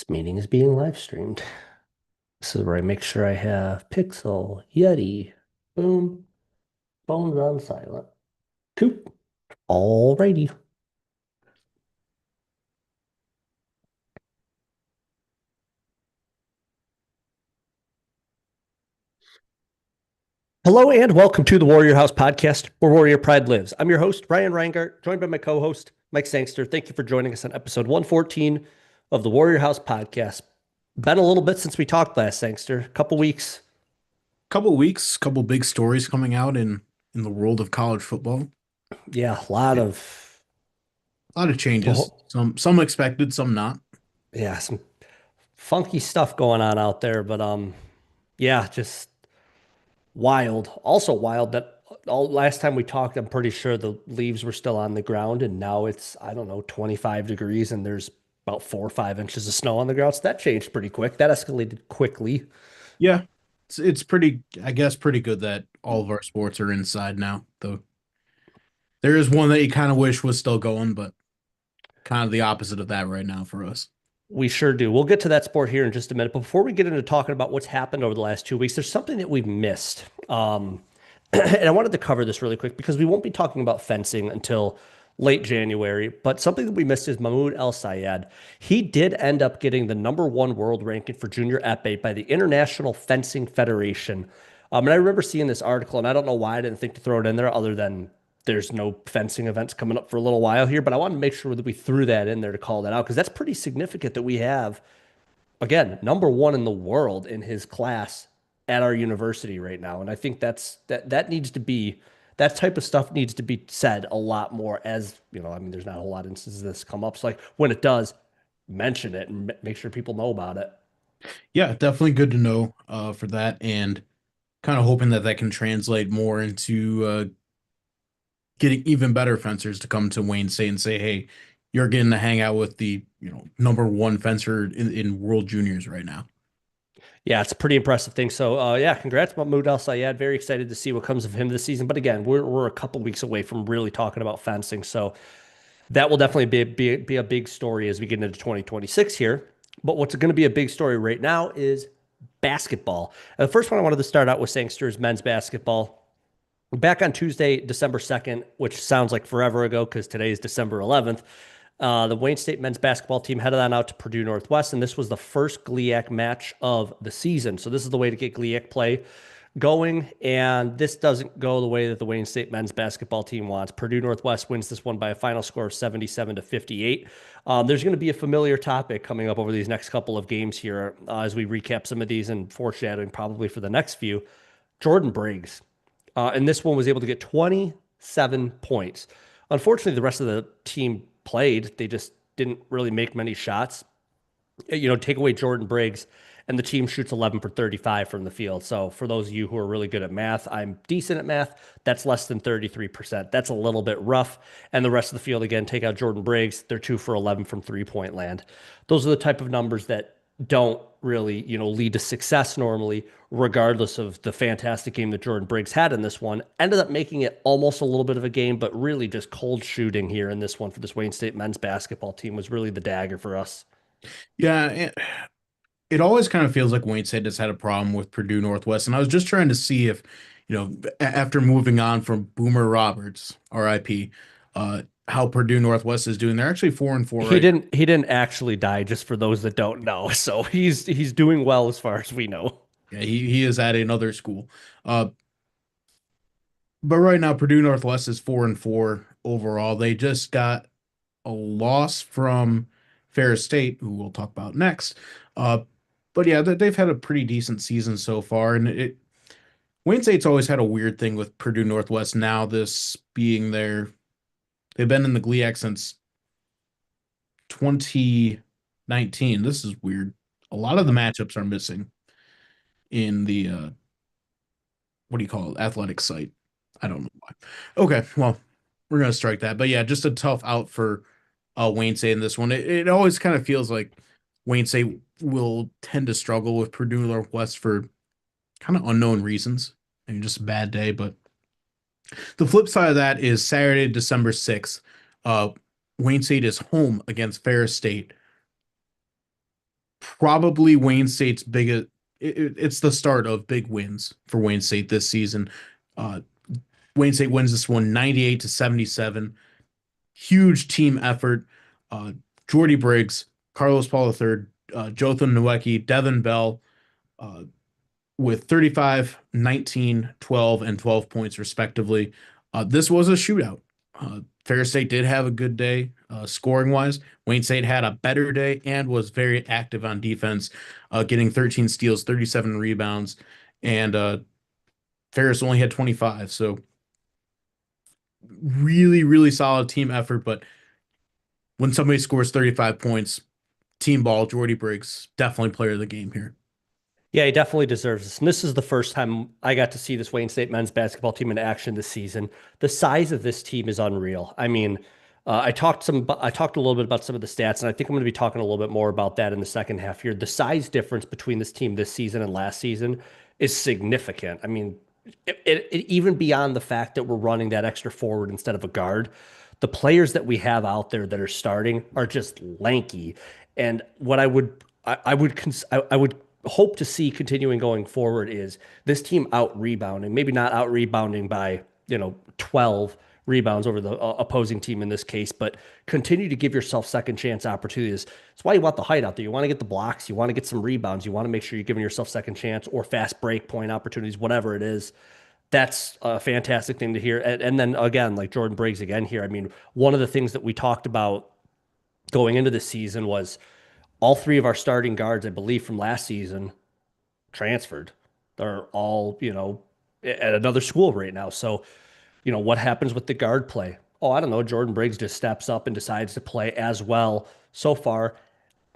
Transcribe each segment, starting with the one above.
This meeting is being live streamed. This is where I make sure I have Pixel, Yeti, boom, phones on silent. Coop. Alrighty. Hello and welcome to the Warrior House podcast, where Warrior Pride lives. I'm your host, Ryan Reingart, joined by my co-host, Mike Sangster. Thank you for joining us on episode 114 of the Warrior House podcast. Been a little bit since we talked last, Sangster. A couple weeks. Couple weeks, couple big stories coming out in the world of college football. Yeah, Yeah, a lot of changes. well, Some expected, some not. yeah, some funky stuff going on out there, but yeah, just wild. Also wild that last time we talked, I'm pretty sure the leaves were still on the ground, and now it's, I don't know, 25 degrees and there's about 4 or 5 inches of snow on the ground. So that changed pretty quick. That escalated quickly. Yeah, it's pretty, I guess, pretty good that all of our sports are inside now. Though there is one that you kind of wish was still going, but kind of the opposite of that right now for us. We sure do. We'll get to that sport here in just a minute. But before we get into talking about what's happened over the last 2 weeks, there's something that we've missed. And I wanted to cover this really quick because we won't be talking about fencing until late January. But something that we missed is Mahmoud El Sayed. He did end up getting the #1 world ranking for junior epee by the International Fencing Federation. And I remember seeing this article, and I don't know why I didn't think to throw it in there other than there's no fencing events coming up for a little while here, but I wanted to make sure that we threw that in there to call that out because that's pretty significant that we have, again, #1 in the world in his class at our university right now. And I think that needs to be that type of stuff needs to be said a lot more as, I mean, there's not a whole lot of instances this come up. So like when it does, mention it and make sure people know about it. Yeah, definitely good to know for that, and kind of hoping that that can translate more into getting even better fencers to come to Wayne State and say, "Hey, you're getting to hang out with the #1 fencer in World Juniors right now." Yeah, it's a pretty impressive thing. So, yeah, congrats Mahmoud El Sayed. Very excited to see what comes of him this season. But again, we're a couple weeks away from really talking about fencing. So that will definitely be a big story as we get into 2026 here. But what's going to be a big story right now is basketball. And the first one I wanted to start out with Sangster is men's basketball. Back on Tuesday, December 2nd, which sounds like forever ago because today is December 11th, the Wayne State men's basketball team headed on out to Purdue Northwest, and this was the first GLIAC match of the season. So this is the way to get GLIAC play going, and this doesn't go the way that the Wayne State men's basketball team wants. Purdue Northwest wins this one by a final score of 77-58. There's going to be a familiar topic coming up over these next couple of games here as we recap some of these and foreshadowing probably for the next few. Jordan Briggs. And this one was able to get 27 points. Unfortunately, the rest of the team played. They just didn't really make many shots. Take away Jordan Briggs, and the team shoots 11 for 35 from the field. So for those of you who are really good at math, I'm decent at math. That's less than 33%. That's a little bit rough. And the rest of the field, again, take out Jordan Briggs. They're 2 for 11 from 3-point land. Those are the type of numbers that don't really, lead to success normally, regardless of the fantastic game that Jordan Briggs had in this one. Ended up making it almost a little bit of a game, but really just cold shooting here in this one for this Wayne State men's basketball team was really the dagger for us. Yeah, it always kind of feels like Wayne State has had a problem with Purdue Northwest, and I was just trying to see if, after moving on from Boomer Roberts, RIP, how Purdue Northwest is doing. They're actually 4-4 He right now. didn't he didn't actually die, just for those that don't know. So he's doing well as far as we know. Yeah, he is at another school. Uh, but right now Purdue Northwest is 4-4 overall. They just got a loss from Ferris State, who we'll talk about next. Uh, but yeah, they've had a pretty decent season so far, and Wayne State's always had a weird thing with Purdue Northwest. Now this being they've been in the GLIAC since 2019. This is weird. A lot of the matchups are missing in the what do you call it? Athletic site. I don't know why. Okay, well, we're gonna strike that. But yeah, just a tough out for Wayne State in this one. It always kind of feels like Wayne State will tend to struggle with Purdue Northwest for kind of unknown reasons. Maybe just a bad day, but the flip side of that is Saturday, December 6th. Uh, Wayne State is home against Ferris State. probably Wayne State's biggest. It's the start of big wins for Wayne State this season. Uh, Wayne State wins this one 98-77. Huge team effort. Uh, Jordy Briggs, Carlos Paul III, Jotham Nowicki, Devin Bell, uh, with 35, 19, 12, and 12 points respectively. This was a shootout. Ferris State did have a good day scoring wise. Wayne State had a better day and was very active on defense, getting 13 steals, 37 rebounds, and Ferris only had 25. So really, really solid team effort. But when somebody scores 35 points, team ball, Jordy Briggs, definitely player of the game here. Yeah, he definitely deserves this. And this is the first time I got to see this Wayne State men's basketball team in action this season. The size of this team is unreal. I mean, I talked a little bit about some of the stats, and I think I'm going to be talking a little bit more about that in the second half here. The size difference between this team this season and last season is significant. I mean, even beyond the fact that we're running that extra forward instead of a guard, the players that we have out there that are starting are just lanky. And what I would hope to see continuing going forward is this team out rebounding, maybe not out rebounding by, 12 rebounds over the opposing team in this case, but continue to give yourself second chance opportunities. That's why you want the height out there. You want to get the blocks, you want to get some rebounds, you want to make sure you're giving yourself second chance or fast break point opportunities, whatever it is. That's a fantastic thing to hear. And then again, like Jordan Briggs again here. I mean, one of the things that we talked about going into the season was all three of our starting guards, I believe, from last season transferred. They're all, at another school right now. So, what happens with the guard play? Oh, I don't know. Jordan Briggs just steps up and decides to play as well so far.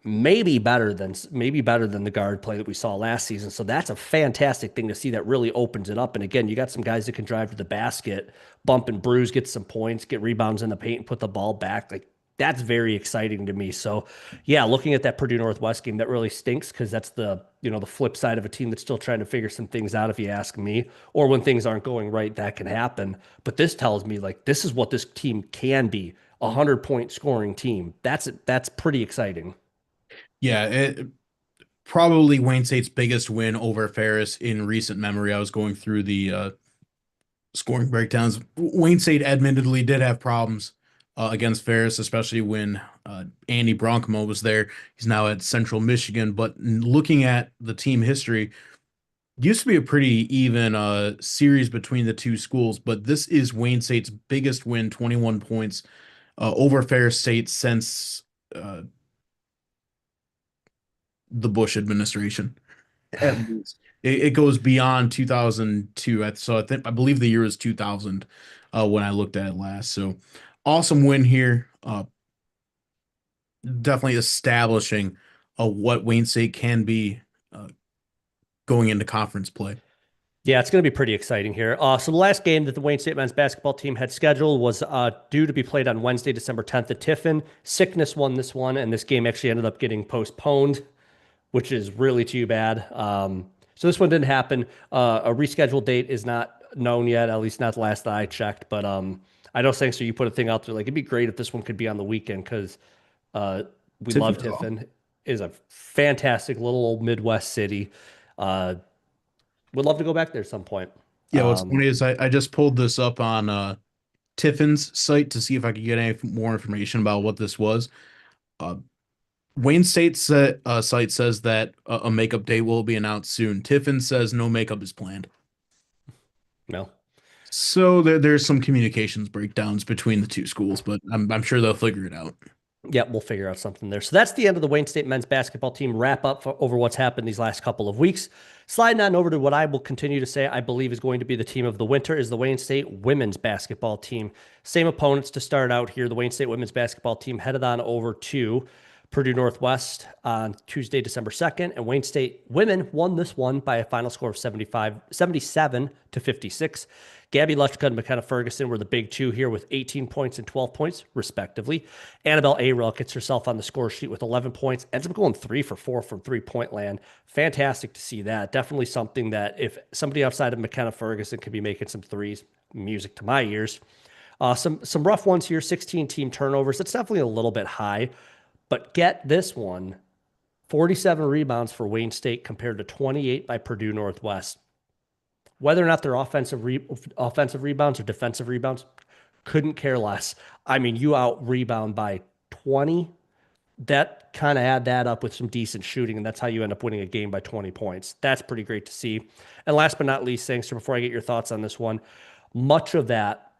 Maybe better than the guard play that we saw last season. So that's a fantastic thing to see. That really opens it up. And again, you got some guys that can drive to the basket, bump and bruise, get some points, get rebounds in the paint, and put the ball back. Like that's very exciting to me. So yeah, looking at that Purdue Northwest game, that really stinks because that's the flip side of a team that's still trying to figure some things out, if you ask me, or when things aren't going right, that can happen. But this tells me like this is what this team can be, 100-point scoring team. That's pretty exciting. Yeah, probably Wayne State's biggest win over Ferris in recent memory. I was going through the scoring breakdowns. Wayne State admittedly did have problems against Ferris, especially when Andy Broncomo was there. He's now at Central Michigan. But looking at the team history, used to be a pretty even series between the two schools. But this is Wayne State's biggest win, 21 points over Ferris State since the Bush administration. At least it goes beyond 2002. So I believe the year is 2000 when I looked at it last. So awesome win here. Definitely establishing what Wayne State can be going into conference play. Yeah, it's going to be pretty exciting here. So the last game that the Wayne State men's basketball team had scheduled was due to be played on Wednesday, December 10th at Tiffin. Sickness won this one, and this game actually ended up getting postponed, which is really too bad. So this one didn't happen. A rescheduled date is not known yet, at least not the last that I checked. But I know, Sangster, you put a thing out there like it'd be great if this one could be on the weekend because we love Tiffin. Is a fantastic little old Midwest city. Would love to go back there at some point. Yeah, what's funny is I just pulled this up on Tiffin's site to see if I could get any more information about what this was. Wayne State's site says that a makeup day will be announced soon. Tiffin says no makeup is planned. No. So there's some communications breakdowns between the two schools, but I'm sure they'll figure it out. Yeah, we'll figure out something there. So that's the end of the Wayne State men's basketball team wrap up over what's happened these last couple of weeks. Sliding on over to what I will continue to say I believe is going to be the team of the winter is the Wayne State women's basketball team. Same opponents to start out here. The Wayne State women's basketball team headed on over to Purdue Northwest on Tuesday, December 2nd, and Wayne State women won this one by a final score of 77-56. Gabby Luchka and McKenna Ferguson were the big two here with 18 points and 12 points, respectively. Annabelle Arel gets herself on the score sheet with 11 points, ends up going 3 for 4 from three-point land. Fantastic to see that. Definitely something that if somebody outside of McKenna Ferguson could be making some threes, music to my ears. Some rough ones here, 16 team turnovers. That's definitely a little bit high, but get this one. 47 rebounds for Wayne State compared to 28 by Purdue Northwest. Whether or not they're offensive rebounds or defensive rebounds, couldn't care less. I mean, you out rebound by 20. That kind of add that up with some decent shooting, and that's how you end up winning a game by 20 points. That's pretty great to see. And last but not least, Sangster, before I get your thoughts on this one, much of that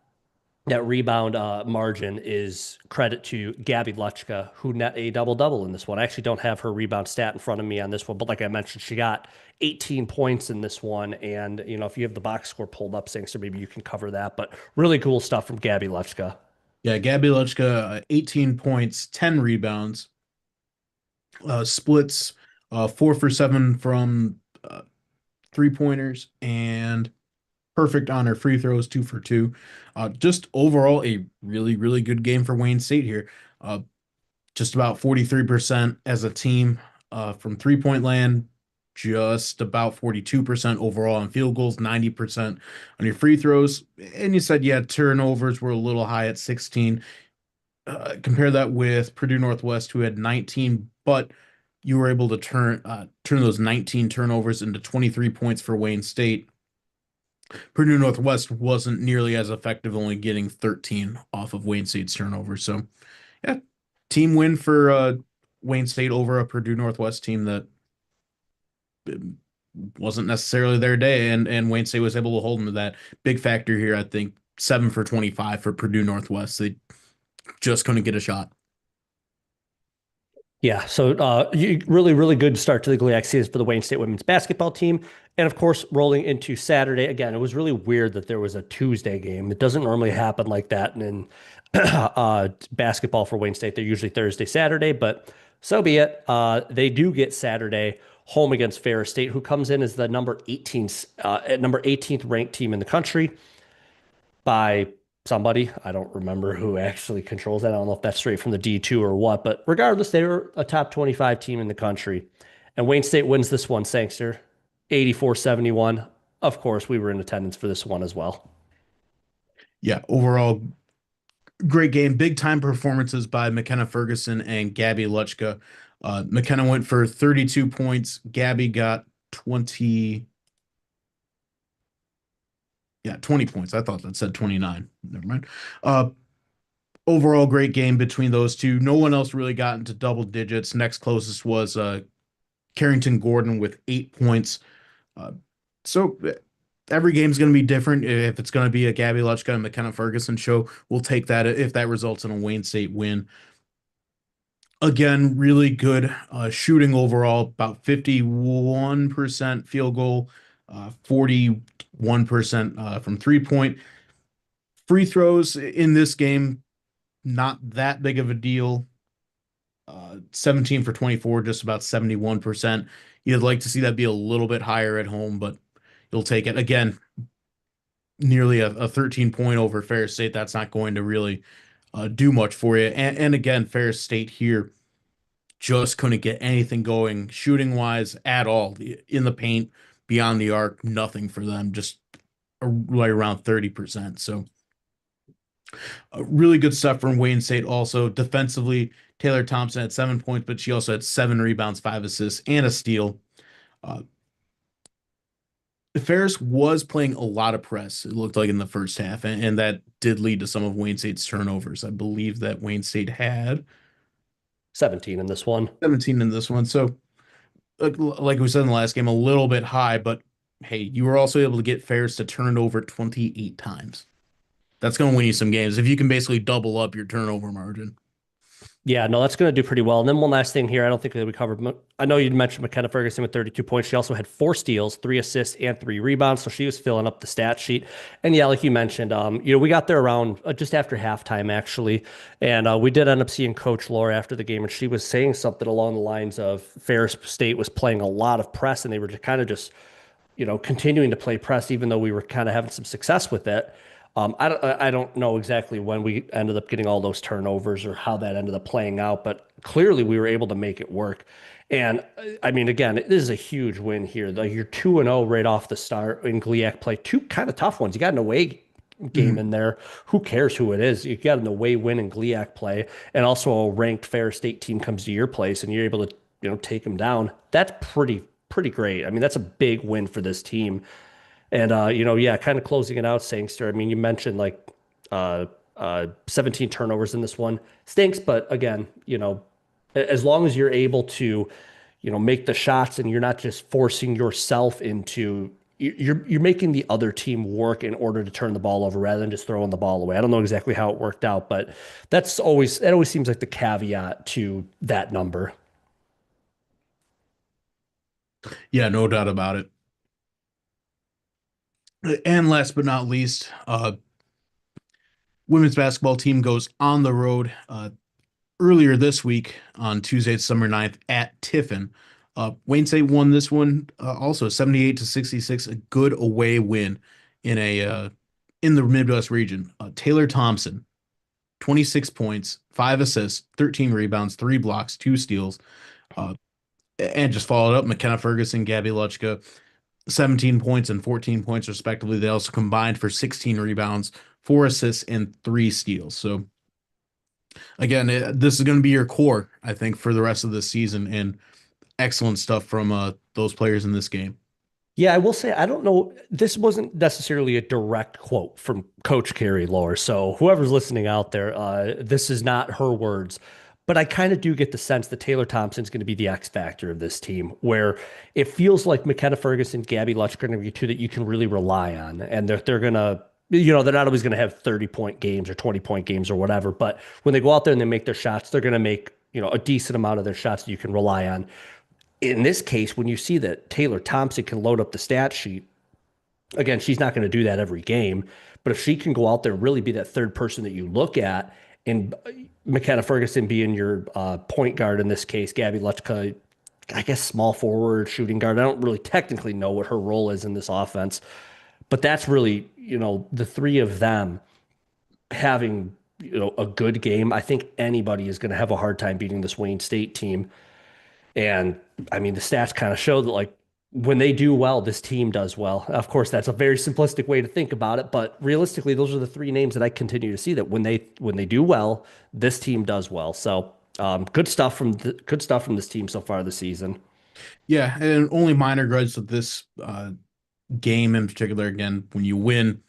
rebound margin is credit to Gabby Luchka, who net a double-double in this one. I actually don't have her rebound stat in front of me on this one, but like I mentioned, she got 18 points in this one. And, you know, if you have the box score pulled up, Sangster, maybe you can cover that. But really cool stuff from Gabby Luchka. Yeah, Gabby Luchka, 18 points, 10 rebounds, splits 4 for 7 from 3-pointers, and perfect on her free throws, 2 for 2. Just overall, a really, really good game for Wayne State here. Just about 43% as a team from 3-point land, just about 42% overall on field goals, 90% on your free throws. And you said, yeah, turnovers were a little high at 16. Compare that with Purdue Northwest, who had 19, but you were able to turn those 19 turnovers into 23 points for Wayne State. Purdue Northwest wasn't nearly as effective, only getting 13 off of Wayne State's turnovers. So, yeah, team win for Wayne State over a Purdue Northwest team that wasn't necessarily their day, and Wayne State was able to hold them to that. Big factor here, I think, 7 for 25 for Purdue Northwest. They just couldn't get a shot. Yeah, so really, really good start to the GLIAC season for the Wayne State women's basketball team. And of course, rolling into Saturday, again, it was really weird that there was a Tuesday game. It doesn't normally happen like that in basketball for Wayne State. They're usually Thursday, Saturday, but so be it. They do get Saturday home against Ferris State, who comes in as the number 18th ranked team in the country by somebody. I don't remember who actually controls that. I don't know if that's straight from the D2 or what, but regardless, they were a top 25 team in the country. And Wayne State wins this one, Sangster, 84-71. Of course, we were in attendance for this one as well. Yeah, overall, great game. Big time performances by McKenna Ferguson and Gabby Luchka. McKenna went for 32 points. Gabby got 20 points. I thought that said 29. Never mind. Overall, great game between those two. No one else really got into double digits. Next closest was Carrington Gordon with 8 points. So every game's going to be different. If it's going to be a Gabby Luchka and McKenna Ferguson show, we'll take that if that results in a Wayne State win. Again, really good shooting overall, about 51% field goal, 41% from 3-point. Free throws in this game, not that big of a deal. 17 for 24, just about 71%. You'd like to see that be a little bit higher at home, but you'll take it. Again, nearly a 13-point over Ferris State. That's not going to really do much for you. And again, Ferris State here just couldn't get anything going shooting-wise at all. In the paint, beyond the arc, nothing for them, just right around 30%. So really good stuff from Wayne State. Also, defensively, Taylor Thompson had 7 points, but she also had 7 rebounds, 5 assists, and a steal. Ferris was playing a lot of press, it looked like, in the first half, and that did lead to some of Wayne State's turnovers. I believe that Wayne State had 17 in this one. 17 in this one. So, like we said in the last game, a little bit high, but hey, you were also able to get Ferris to turn it over 28 times. That's going to win you some games if you can basically double up your turnover margin. Yeah, no, that's going to do pretty well. And then one last thing here, I don't think that we covered. I know you mentioned McKenna Ferguson with 32 points. She also had 4 steals, 3 assists, and 3 rebounds. So she was filling up the stat sheet. And yeah, like you mentioned, we got there around just after halftime, actually. And we did end up seeing Coach Laura after the game, and she was saying something along the lines of Ferris State was playing a lot of press, and they were kind of just, continuing to play press, even though we were kind of having some success with it. I don't know exactly when we ended up getting all those turnovers or how that ended up playing out, but clearly we were able to make it work. And I mean, again, this is a huge win here. Like, you're 2-0 right off the start in GLIAC play. 2 kind of tough ones. You got an away game in there. Who cares who it is? You got an away win in GLIAC play, and also a ranked Ferris State team comes to your place, and you're able to take them down. That's pretty great. I mean, that's a big win for this team. And yeah, kind of closing it out, Sangster. I mean, you mentioned like 17 turnovers in this one. Stinks, but again, as long as you're able to, make the shots and you're not just forcing yourself into you're making the other team work in order to turn the ball over rather than just throwing the ball away. I don't know exactly how it worked out, but that always seems like the caveat to that number. Yeah, no doubt about it. And last but not least, women's basketball team goes on the road earlier this week on Tuesday, December 9th at Tiffin. Wayne State won this one also 78-66, a good away win in a in the Midwest region. Taylor Thompson, 26 points, 5 assists, 13 rebounds, 3 blocks, 2 steals. Uh, and just followed up McKenna Ferguson, Gabby Luchka, 17 points and 14 points respectively. They also combined for 16 rebounds, 4 assists, and 3 steals. So again, this is going to be your core, I think, for the rest of the season, and excellent stuff from those players in this game. Yeah, I will say I don't know. This wasn't necessarily a direct quote from Coach Carrie Lohr. So whoever's listening out there, this is not her words. But I kind of do get the sense that Taylor Thompson's going to be the X factor of this team, where it feels like McKenna Ferguson, Gabby Lutch are going to be two that you can really rely on, and they're gonna. They're not always going to have 30-point games or 20-point games or whatever, but when they go out there and they make their shots, they're going to make, a decent amount of their shots that you can rely on. In this case, when you see that Taylor Thompson can load up the stat sheet, again, she's not going to do that every game, but if she can go out there and really be that third person that you look at, and McKenna Ferguson being your point guard in this case, Gabby Luchka, I guess small forward, shooting guard. I don't really technically know what her role is in this offense, but that's really, the three of them having, a good game. I think anybody is going to have a hard time beating this Wayne State team. And I mean, the stats kind of show that like when they do well, this team does well. Of course, that's a very simplistic way to think about it, but realistically, those are the three names that I continue to see that when they do well, this team does well. So good stuff from this team so far this season. Yeah, and only minor grudge of this game in particular. Again, when you win,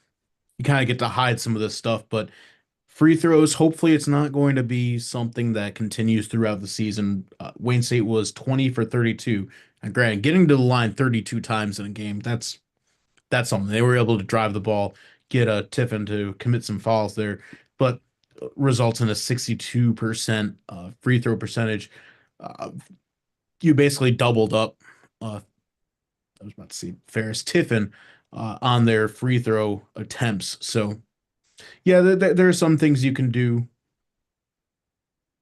you kind of get to hide some of this stuff, but free throws, hopefully it's not going to be something that continues throughout the season. Wayne State was 20 for 32. And granted, getting to the line 32 times in a game, that's something. They were able to drive the ball, get a Tiffin to commit some fouls there, but results in a 62% free throw percentage. Uh, you basically doubled up. I was about to say Ferris Tiffin on their free throw attempts. So yeah, there are some things you can do.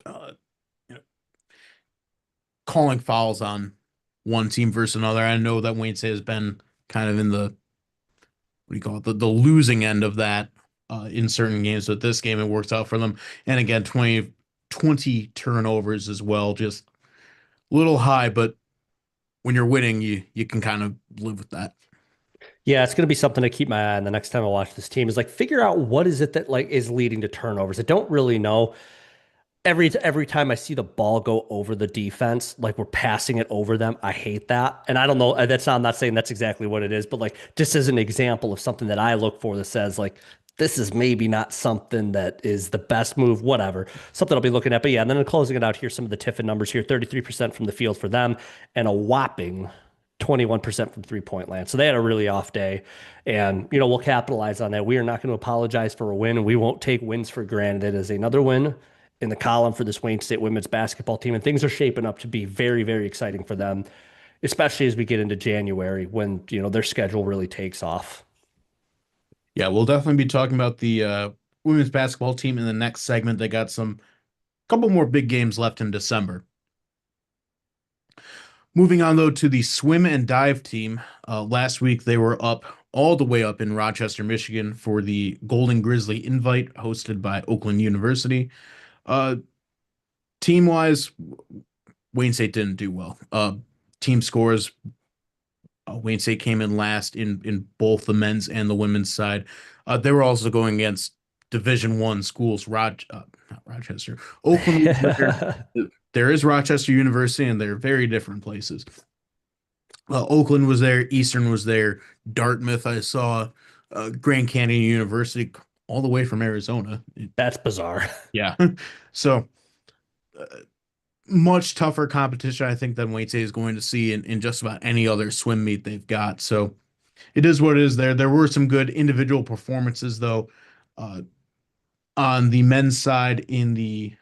Uh, you know, calling fouls on one team versus another. I know that Wayne State has been kind of in the what do you call it, the losing end of that in certain games, but this game it works out for them. And again, 20 turnovers as well, just a little high, but when you're winning, you can kind of live with that. Yeah, it's going to be something to keep my eye on the next time I watch this team is like figure out what is it that like is leading to turnovers. I don't really know. Every time I see the ball go over the defense, like we're passing it over them, I hate that. And I don't know, that's not, I'm not saying that's exactly what it is, but like just as an example of something that I look for that says like this is maybe not something that is the best move, whatever. Something I'll be looking at. But yeah, and then in closing it out here, some of the Tiffin numbers here, 33% from the field for them and a whopping 21% from three-point land. So they had a really off day. And, we'll capitalize on that. We are not going to apologize for a win, and we won't take wins for granted. It is another win in the column for this Wayne State women's basketball team. And things are shaping up to be very, very exciting for them, especially as we get into January when, their schedule really takes off. Yeah, we'll definitely be talking about the women's basketball team in the next segment. They got some couple more big games left in December. Moving on though to the swim and dive team. Last week they were up all the way up in Rochester, Michigan for the Golden Grizzly Invite hosted by Oakland University. Uh, Team wise, Wayne State didn't do well. Team scores, Wayne State came in last in both the men's and the women's side. They were also going against Division I schools, not Rochester, Oakland. there is Rochester University, and they're very different places. Oakland was there, Eastern was there, Dartmouth. I saw Grand Canyon University, all the way from Arizona. That's bizarre. Yeah, so much tougher competition, I think, than Wayne State is going to see in just about any other swim meet they've got. So it is what it is. There were some good individual performances though. Uh, on the men's side in the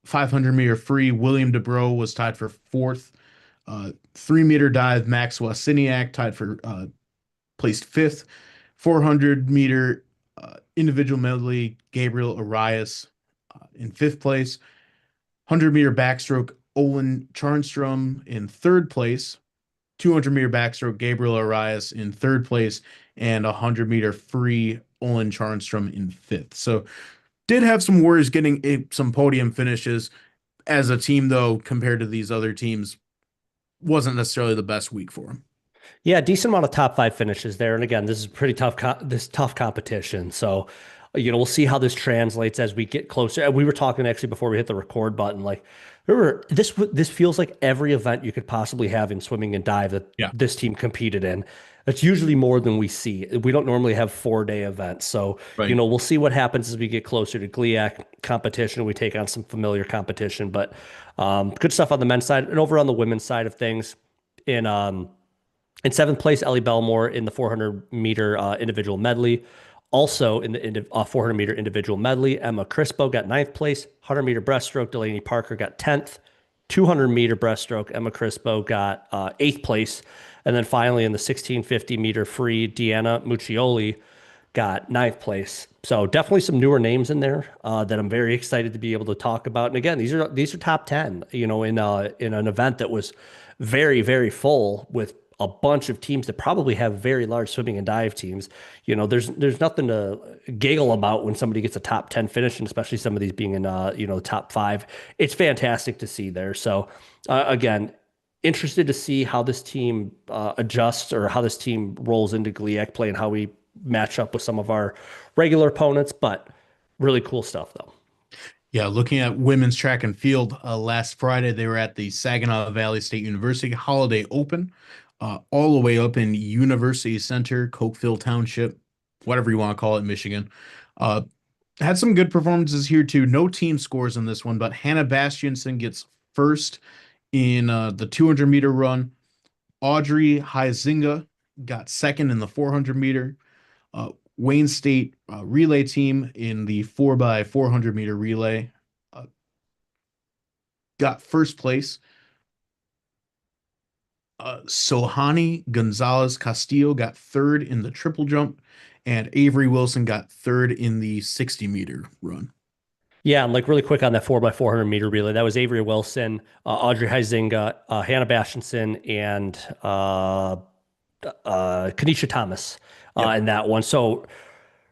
500-meter free, William DeBro was tied for fourth. 3-meter dive, Max Wasiniak tied for placed fifth. 400-meter individual medley, Gabriel Arias in fifth place. 100-meter backstroke, Olin Charnstrom in third place. 200-meter backstroke, Gabriel Arias in third place. And 100-meter free, Olin Charnstrom in fifth. So did have some worries getting some podium finishes. As a team, though, compared to these other teams, wasn't necessarily the best week for them. Yeah, decent amount of top five finishes there. And again, this is pretty tough, tough competition. So, we'll see how this translates as we get closer. We were talking actually before we hit the record button. Like, remember, this feels like every event you could possibly have in swimming and dive that Yeah. this team competed in. It's usually more than we see. We don't normally have 4-day events. So, Right. we'll see what happens as we get closer to GLIAC competition. We take on some familiar competition, but good stuff on the men's side. And over on the women's side of things, in seventh place, Ellie Belmore in the 400-meter individual medley. Also in the 400-meter individual medley, Emma Crispo got ninth place. 100-meter breaststroke, Delaney Parker got 10th. 200-meter breaststroke, Emma Crispo got eighth place. And then finally in the 1650-meter free, Deanna Muccioli got ninth place. So definitely some newer names in there that I'm very excited to be able to talk about. And again, these are top 10, in an event that was very, very full with a bunch of teams that probably have very large swimming and dive teams. There's nothing to giggle about when somebody gets a top 10 finish, and especially some of these being in the top five. It's fantastic to see there. So again, interested to see how this team adjusts or how this team rolls into GLIAC play and how we match up with some of our regular opponents, but really cool stuff though. Yeah, looking at women's track and field, last Friday they were at the Saginaw Valley State University Holiday Open, all the way up in University Center, Cokeville Township, whatever you want to call it, Michigan. Had some good performances here too. No team scores in this one, but Hannah Bastianson gets first in the 200-meter run. Audrey Huizinga got second in the 400-meter. Wayne State relay team in the 4x400-meter relay got first place. Sohani Gonzalez Castillo got third in the triple jump, and Avery Wilson got third in the 60-meter run. Yeah, and like really quick on that 4x400-meter relay, that was Avery Wilson, Audrey Huizinga, Hannah Bastianson, and Kanisha Thomas in that one. So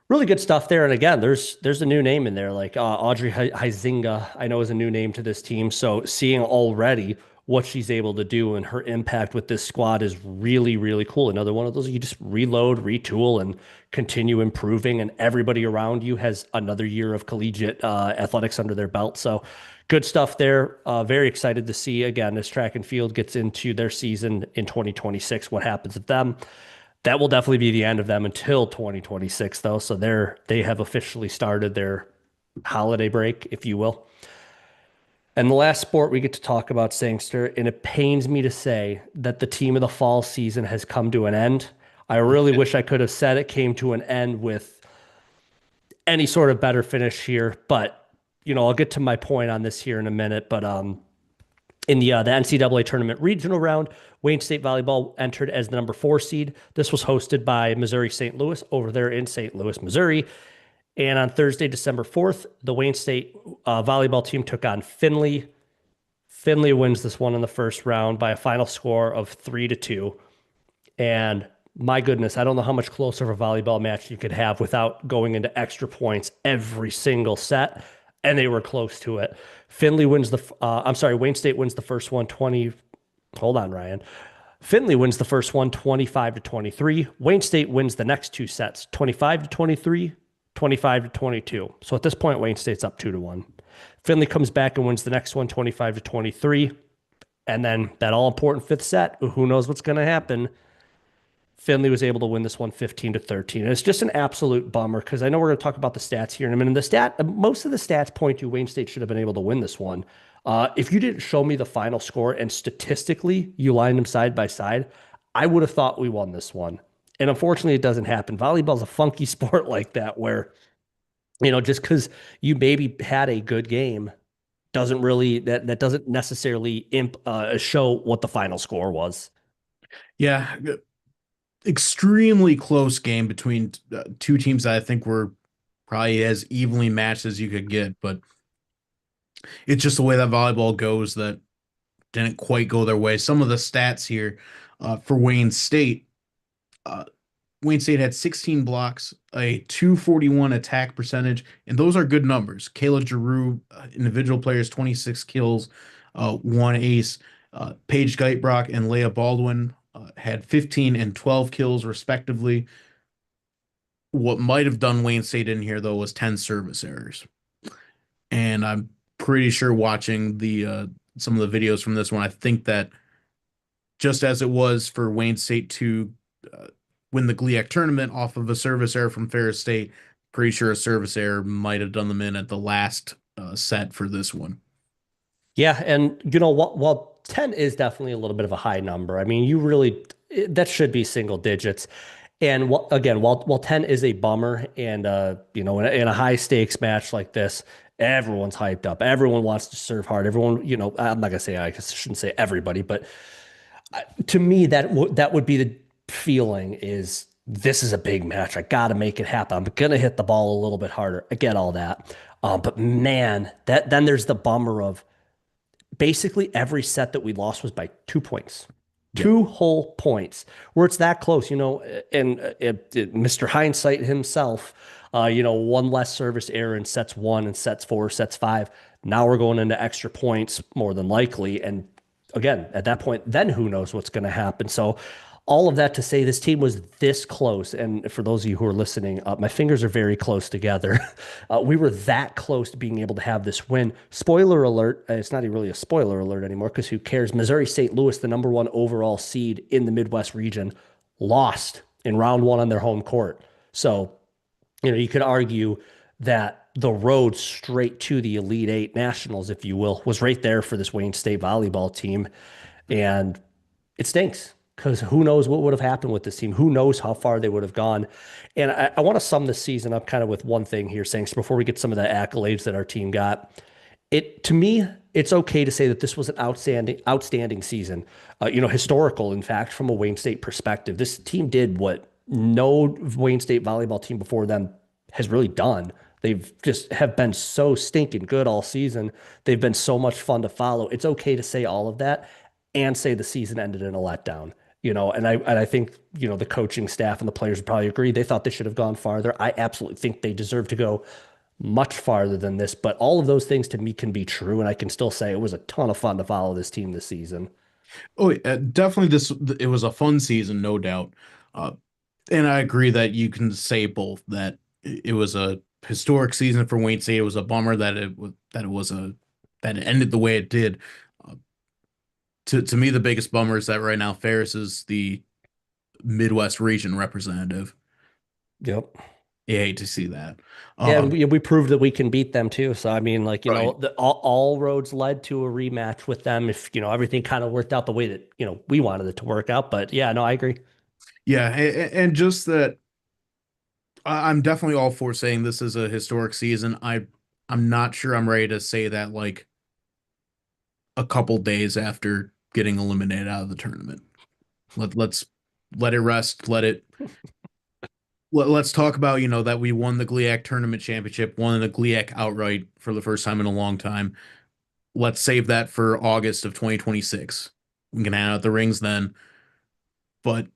really good stuff there. And again, there's a new name in there, like Audrey Huizinga, I know is a new name to this team. So seeing already what she's able to do and her impact with this squad is really, really cool. Another one of those you just reload, retool, and continue improving, and everybody around you has another year of collegiate athletics under their belt. So good stuff there. Very excited to see, again, as track and field gets into their season in 2026, what happens with them. That will definitely be the end of them until 2026, though. So they have officially started their holiday break, if you will. And the last sport we get to talk about, Sangster, and it pains me to say that the team of the fall season has come to an end. I really wish I could have said it came to an end with any sort of better finish here, but I'll get to my point on this here in a minute. But in the NCAA tournament regional round, Wayne State Volleyball entered as the number 4 seed. This was hosted by Missouri St. Louis over there in St. Louis, Missouri. And on Thursday, December 4th, the Wayne State volleyball team took on Findlay. Findlay wins this one in the first round by a final score of 3-2. And my goodness, I don't know how much closer of a volleyball match you could have without going into extra points every single set. And they were close to it. Wayne State wins the first one 20. Hold on, Ryan. Findlay wins the first one 25-23. Wayne State wins the next two sets 25-23. 25-22. So at this point, Wayne State's up 2-1. Finley comes back and wins the next one, 25-23. And then that all important fifth set, who knows what's going to happen? Finley was able to win this one 15-13. And it's just an absolute bummer because I know we're going to talk about the stats here in a minute. Most of the stats point to Wayne State should have been able to win this one. If you didn't show me the final score and statistically you lined them side by side, I would have thought we won this one. And unfortunately, it doesn't happen. Volleyball's a funky sport like that where, just because you maybe had a good game doesn't really, that doesn't necessarily show what the final score was. Yeah, extremely close game between two teams that I think were probably as evenly matched as you could get, but it's just the way that volleyball goes that didn't quite go their way. Some of the stats here for Wayne State. Wayne State had 16 blocks, a 241 attack percentage, and those are good numbers. Kayla Giroux, individual players, 26 kills, one ace. Paige Geitbrock and Leah Baldwin had 15 and 12 kills, respectively. What might have done Wayne State in here, though, was 10 service errors. And I'm pretty sure watching the some of the videos from this one, I think that just as it was for Wayne State to win the GLIAC tournament off of a service error from Ferris State, pretty sure a service error might have done them in at the last set for this one. Yeah, and while 10 is definitely a little bit of a high number, I mean, that should be single digits. And again, while 10 is a bummer, and in a high stakes match like this, everyone's hyped up. Everyone wants to serve hard. Everyone, I'm not gonna say, I shouldn't say everybody, but to me, that would be the feeling is this is a big match. I got to make it happen. I'm gonna hit the ball a little bit harder. I get all that, but man, then there's the bummer of basically every set that we lost was by 2 points. Yep. 2 whole points where it's that close, and Mr. Hindsight himself, one less service error in sets one and sets four, sets five. Now we're going into extra points more than likely. And again, at that point, then who knows what's going to happen. So all of that to say this team was this close. And for those of you who are listening, my fingers are very close together. We were that close to being able to have this win. Spoiler alert, it's not even really a spoiler alert anymore because who cares? Missouri St. Louis, the number one overall seed in the Midwest region, lost in round one on their home court. So, you could argue that the road straight to the Elite Eight Nationals, if you will, was right there for this Wayne State volleyball team. And it stinks because who knows what would have happened with this team? Who knows how far they would have gone? And I want to sum this season up kind of with one thing here, Sanks, before we get some of the accolades that our team got. To me, it's okay to say that this was an outstanding season. Historical, in fact, from a Wayne State perspective. This team did what no Wayne State volleyball team before them has really done. They've just have been so stinking good all season. They've been so much fun to follow. It's okay to say all of that and say the season ended in a letdown. And I think, the coaching staff and the players would probably agree. They thought they should have gone farther. I absolutely think they deserve to go much farther than this, but all of those things to me can be true. And I can still say it was a ton of fun to follow this team this season. Oh, definitely it was a fun season, no doubt. And I agree that you can say both that it was a historic season for Wayne State. It was a bummer that it ended the way it did. To me, the biggest bummer is that right now Ferris is the Midwest region representative. Yep. You hate to see that. Yeah, and we proved that we can beat them too. So I mean, Right. all roads led to a rematch with them. If everything kind of worked out the way that we wanted it to work out. But yeah, no, I agree. Yeah, and just that I'm definitely all for saying this is a historic season. I'm not sure I'm ready to say that like a couple days after getting eliminated out of the tournament. Let's let it rest. Let's talk about, that we won the GLIAC tournament championship, won the GLIAC outright for the first time in a long time. Let's save that for August of 2026. We can hand out the rings then. But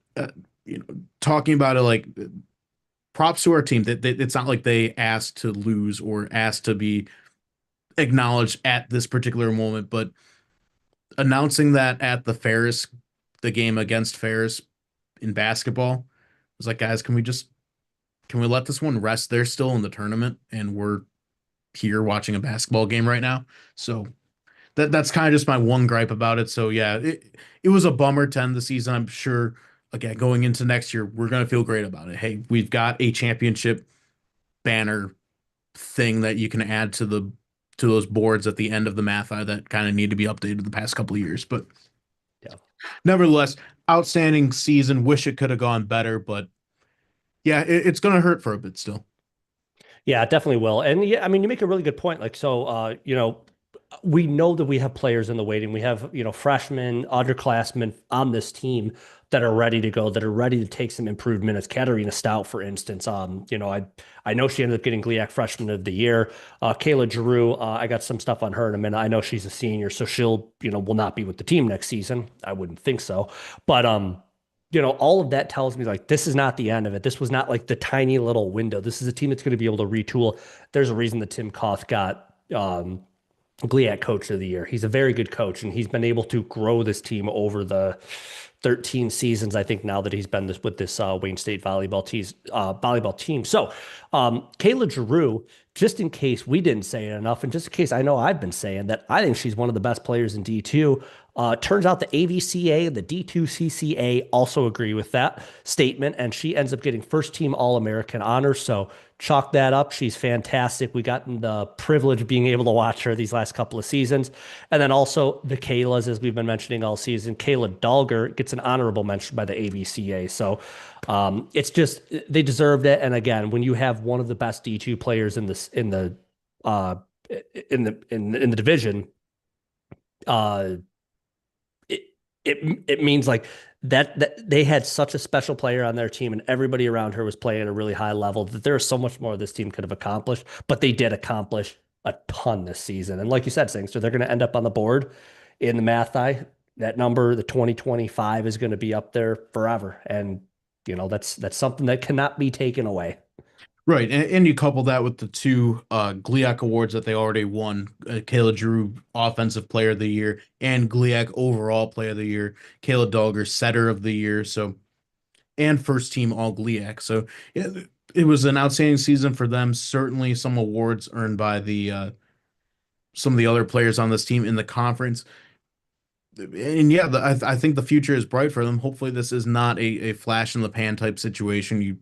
talking about it, like, props to our team. That it's not like they asked to lose or asked to be acknowledged at this particular moment, but announcing that at the game against Ferris in basketball, was like, guys, can we just can we let this one rest? They're still in the tournament, and we're here watching a basketball game right now. So that's kind of just my one gripe about it. So yeah, it was a bummer to end the season. I'm sure again going into next year, we're gonna feel great about it. Hey, we've got a championship banner thing that you can add to those boards at the end of the math eye that kind of need to be updated the past couple of years. But Yeah. nevertheless, outstanding season. Wish it could have gone better, but yeah, it's gonna hurt for a bit still. Yeah, it definitely will. And yeah, I mean, you make a really good point. Like, so, we know that we have players in the waiting. We have, freshmen, underclassmen on this team that are ready to go, that are ready to take some improved minutes. Katarina Stout, for instance, I know she ended up getting GLIAC Freshman of the Year. Kayla Giroux, I got some stuff on her in a minute. I know she's a senior, so she'll, will not be with the team next season. I wouldn't think so. But, all of that tells me like this is not the end of it. This was not like the tiny little window. This is a team that's going to be able to retool. There's a reason that Tim Koth got GLIAC Coach of the Year. He's a very good coach, and he's been able to grow this team over the 13 seasons, I think, now that he's been with this Wayne State volleyball team. So, Kayla Giroux, just in case we didn't say it enough, and just in case I know I've been saying that I think she's one of the best players in D2. Turns out the AVCA, the D2CCA also agree with that statement, and she ends up getting first team All American honors. So chalk that up. She's fantastic. We got the privilege of being able to watch her these last couple of seasons. And then also the Kaylas, as we've been mentioning all season. Kayla Dalger gets an honorable mention by the AVCA. So it's just they deserved it. And again, when you have one of the best D2 players uh in the division, uh it it means like that they had such a special player on their team and everybody around her was playing at a really high level that there's so much more this team could have accomplished, but they did accomplish a ton this season. And like you said, Singster, they're going to end up on the board in the math eye. That number, the 2025, is going to be up there forever. And that's something that cannot be taken away. Right, and you couple that with the two GLIAC awards that they already won: Kayla Giroux, Offensive Player of the Year, and GLIAC Overall Player of the Year. Kayla Dalger, Setter of the Year. So, and First Team All GLIAC. So, yeah, it was an outstanding season for them. Certainly, some awards earned by the some of the other players on this team in the conference. And yeah, I think the future is bright for them. Hopefully, this is not a flash in the pan type situation.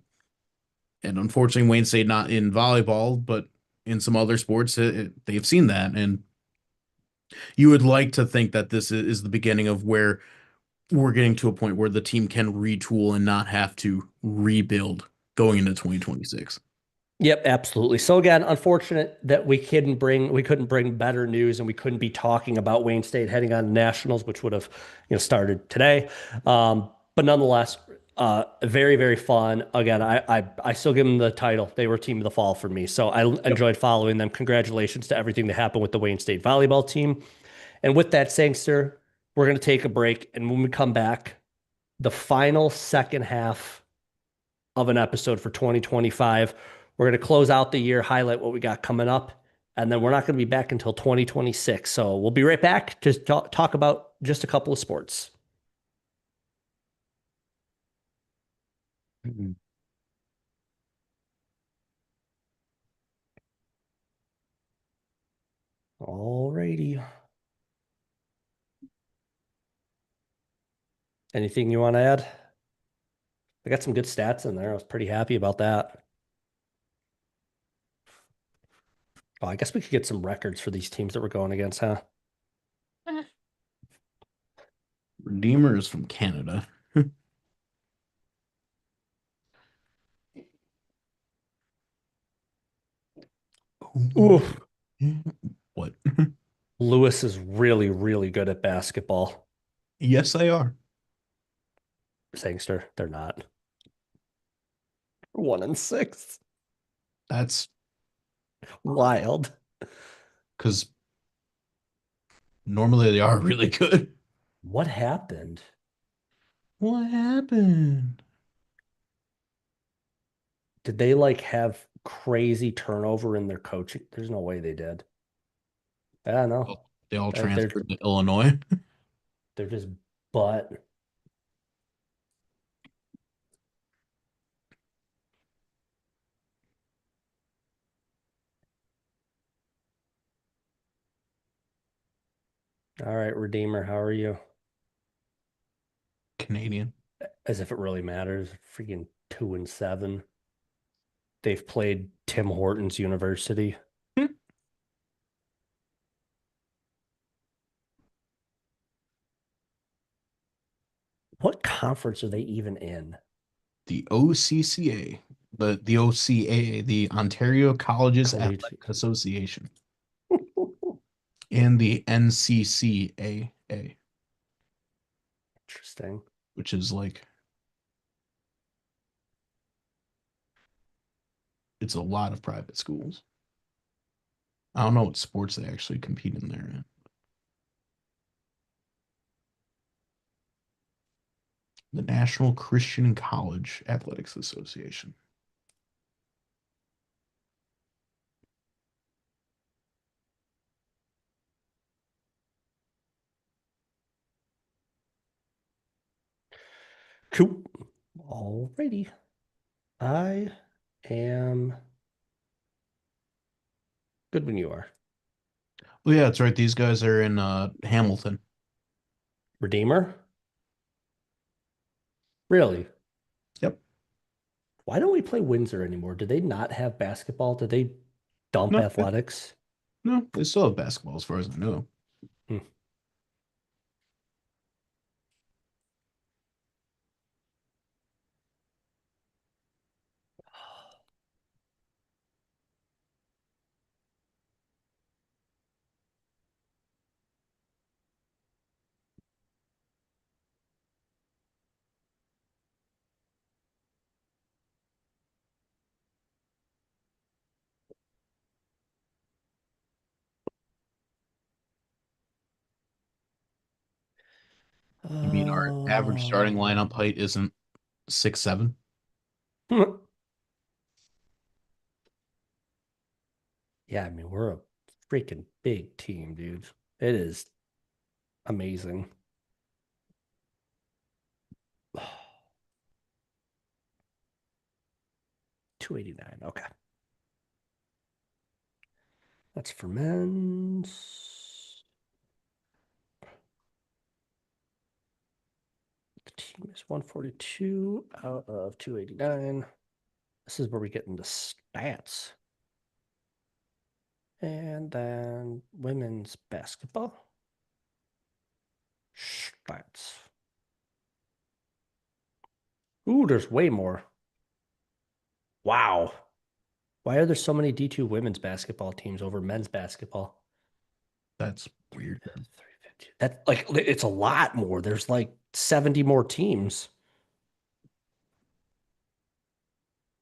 And unfortunately, Wayne State not in volleyball, but in some other sports, they've seen that. And you would like to think that this is the beginning of where we're getting to a point where the team can retool and not have to rebuild going into 2026. Yep, absolutely. So again, unfortunate that we couldn't bring better news and we couldn't be talking about Wayne State heading on to nationals, which would have started today. But nonetheless, very very fun. Again, I still give them the title. They were team of the fall for me, so I Yep. enjoyed following them. Congratulations to everything that happened with the Wayne State volleyball team. And with that saying, sir, we're going to take a break, and when we come back, the final second half of an episode for 2025. We're going to close out the year, highlight what we got coming up, and then we're not going to be back until 2026. So we'll be right back to talk about just a couple of sports. Mhm. All righty. Anything you want to add? I got some good stats in there. I was pretty happy about that. Oh, I guess we could get some records for these teams that we're going against, huh? Redeemer is from Canada. Ooh, What? Lewis is really, really good at basketball. Yes, they are. Sangster, they're not. 1-6. That's Wild. because normally they are really good. What happened? What happened? Did they like have crazy turnover in their coaching? There's no way they did. I don't know. They all They're transferred to Illinois. they're just but All right, Redeemer, how are you? Canadian. As if it really matters. Freaking 2-7. They've played Tim Hortons University. What conference are they even in? The OCCA, the OCAA, the Ontario Colleges Athletic Collegiate. Association, and the NCCAA, Interesting. which is like it's a lot of private schools. I don't know what sports they actually compete in there. The National Christian College Athletics Association. Cool. Alrighty. I am good when you are. Well, yeah, that's right. These guys are in Hamilton. Redeemer? Really? Yep. Why don't we play Windsor anymore? Do they not have basketball? Did they dump No, athletics? no, they still have basketball as far as I know. Hmm. You mean our average starting Uh, lineup height isn't 6'7"? yeah, I mean, we're a freaking big team, dude. It is amazing. 289. Okay. That's for men's. The team is 142 out of 289. This is where we get into stats. And then women's basketball. Stats. Ooh, there's way more. Wow. Why are there so many D2 women's basketball teams over men's basketball? That's weird. 350. That like it's a lot more. There's like 70 more teams.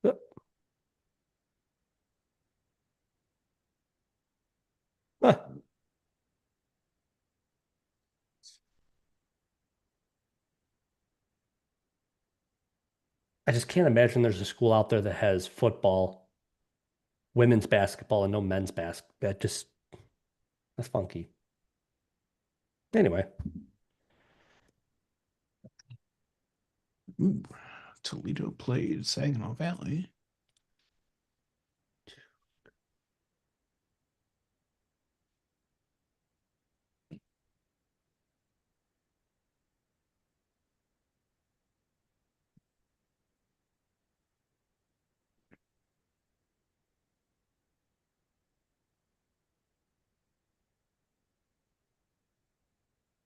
Uh, huh. I just can't imagine there's a school out there that has football, women's basketball, and no men's basketball. That's funky. Anyway, Ooh, Toledo played Saginaw Valley.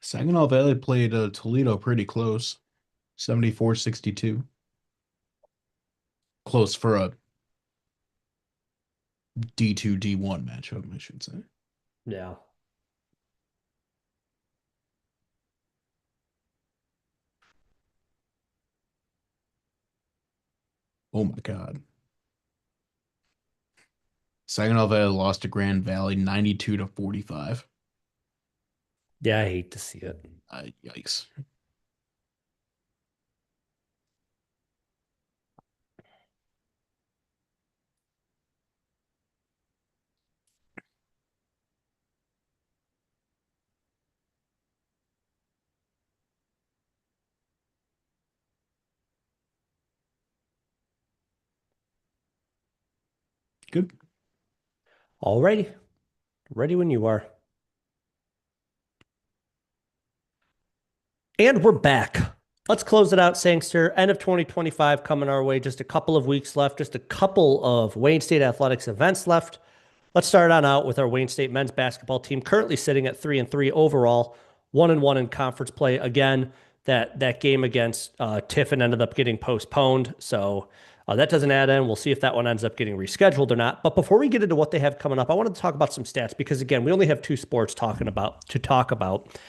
Saginaw Valley played Toledo pretty close, 74-62. Close for a D2 D1 matchup, I should say. yeah. Oh my God. Saginaw Valley lost to Grand Valley 92-45. Yeah, I hate to see it. Yikes. Good. Alrighty. Ready when you are. And we're back. Let's close it out, Sangster. End of 2025 coming our way. Just a couple of weeks left, just a couple of Wayne State Athletics events left. Let's start on out with our Wayne State men's basketball team, currently sitting at 3-3 overall, 1-1 in conference play. Again, that game against Tiffin ended up getting postponed, so that doesn't add in. We'll see if that one ends up getting rescheduled or not. But before we get into what they have coming up, I wanted to talk about some stats because again, we only have two sports to talk about,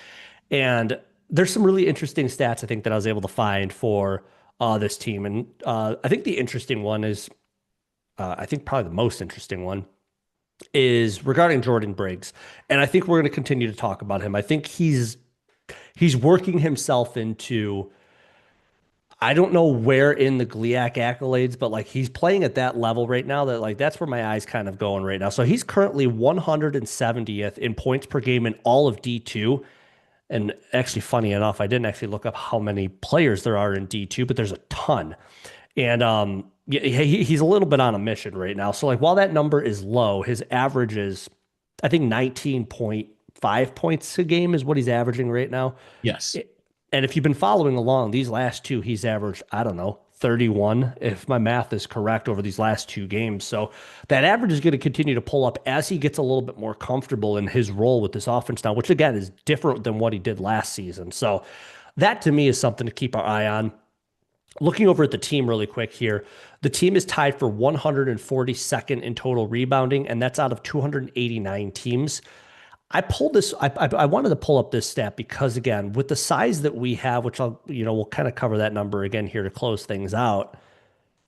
and there's some really interesting stats I think that I was able to find for this team, and I think the interesting one is, I think probably the most interesting one is regarding Jordan Briggs. And I think we're going to continue to talk about him. I think he's working himself into, I don't know where in the GLIAC accolades, but like he's playing at that level right now that like that's where my eyes kind of going right now. So he's currently 170th in points per game in all of D2. And actually, funny enough, I didn't actually look up how many players there are in D2, but there's a ton. And yeah, he's a little bit on a mission right now. So like while that number is low, his average is I think 19.5 points a game is what he's averaging right now. Yes. And if you've been following along, these last two, he's averaged, I don't know, 31, if my math is correct, over these last two games. So that average is going to continue to pull up as he gets a little bit more comfortable in his role with this offense now, which again is different than what he did last season. So that to me is something to keep our eye on. Looking over at the team really quick here, the team is tied for 142nd in total rebounding, and that's out of 289 teams. I pulled this. I wanted to pull up this stat because again, with the size that we have, which we'll kind of cover that number again here to close things out.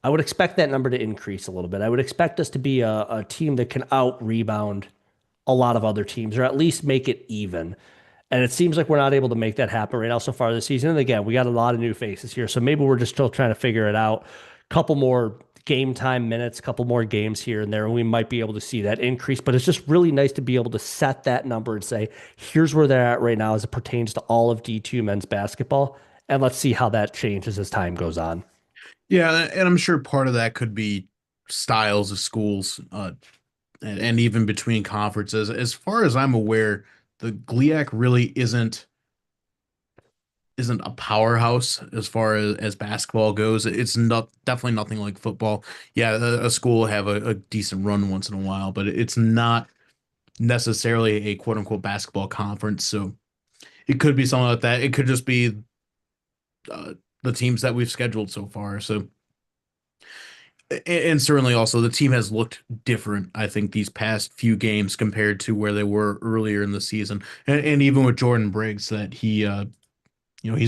I would expect that number to increase a little bit. I would expect us to be a team that can out rebound a lot of other teams, or at least make it even. And it seems like we're not able to make that happen right now so far this season. And again, we got a lot of new faces here. So maybe we're just still trying to figure it out. Couple more game time minutes, couple more games here and there, and we might be able to see that increase. But it's just really nice to be able to set that number and say, here's where they're at right now as it pertains to all of D2 men's basketball. And let's see how that changes as time goes on. Yeah, and I'm sure part of that could be styles of schools, and even between conferences. As far as I'm aware, the GLIAC really isn't a powerhouse as far as basketball goes. It's not definitely nothing like football. Yeah, a school will have a decent run once in a while, but it's not necessarily a quote unquote basketball conference. So it could be something like that. It could just be the teams that we've scheduled so far. So and certainly also the team has looked different, I think, these past few games compared to where they were earlier in the season. And even with Jordan Briggs, that he's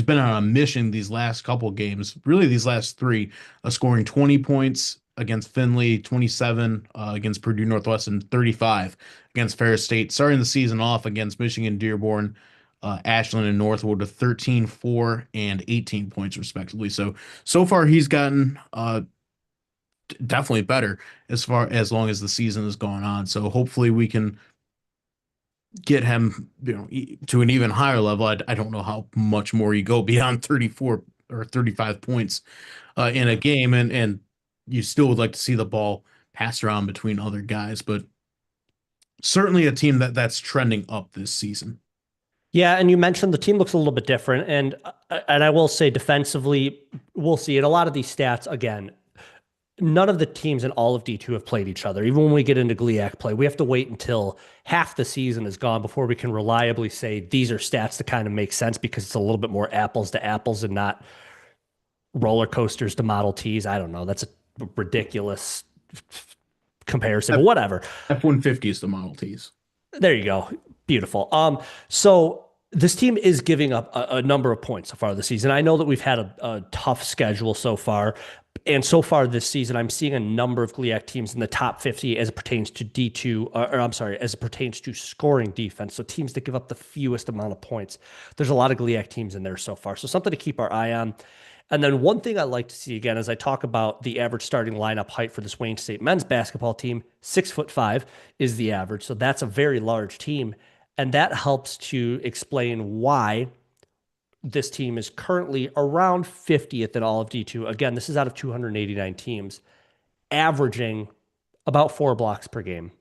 been on a mission these last couple games, really these last three, scoring 20 points against Findlay, 27 against Purdue Northwestern, 35 against Ferris State, starting the season off against Michigan, Dearborn, Ashland, and Northwood with 13, 4, and 18 points respectively. So far he's gotten definitely better as long as the season has gone on. So hopefully we can get him, to an even higher level. I don't know how much more you go beyond 34 or 35 points in a game, and you still would like to see the ball passed around between other guys, but certainly a team that's trending up this season. Yeah, and you mentioned the team looks a little bit different, and I will say defensively, we'll see it. A lot of these stats again, none of the teams in all of D2 have played each other. Even when we get into GLIAC play, we have to wait until half the season is gone before we can reliably say these are stats that kind of make sense because it's a little bit more apples to apples and not roller coasters to Model Ts. I don't know. That's a ridiculous comparison, but whatever. F-150 is the Model Ts. There you go. Beautiful. So this team is giving up a number of points so far this season. I know that we've had a tough schedule so far. And so far this season, I'm seeing a number of GLIAC teams in the top 50 as it pertains to D2, or I'm sorry, as it pertains to scoring defense. So teams that give up the fewest amount of points. There's a lot of GLIAC teams in there so far. So something to keep our eye on. And then one thing I like to see again, as I talk about the average starting lineup height for this Wayne State men's basketball team, 6'5" is the average. So that's a very large team. And that helps to explain why this team is currently around 50th in all of D2. Again, this is out of 289 teams, averaging about 4 blocks per game.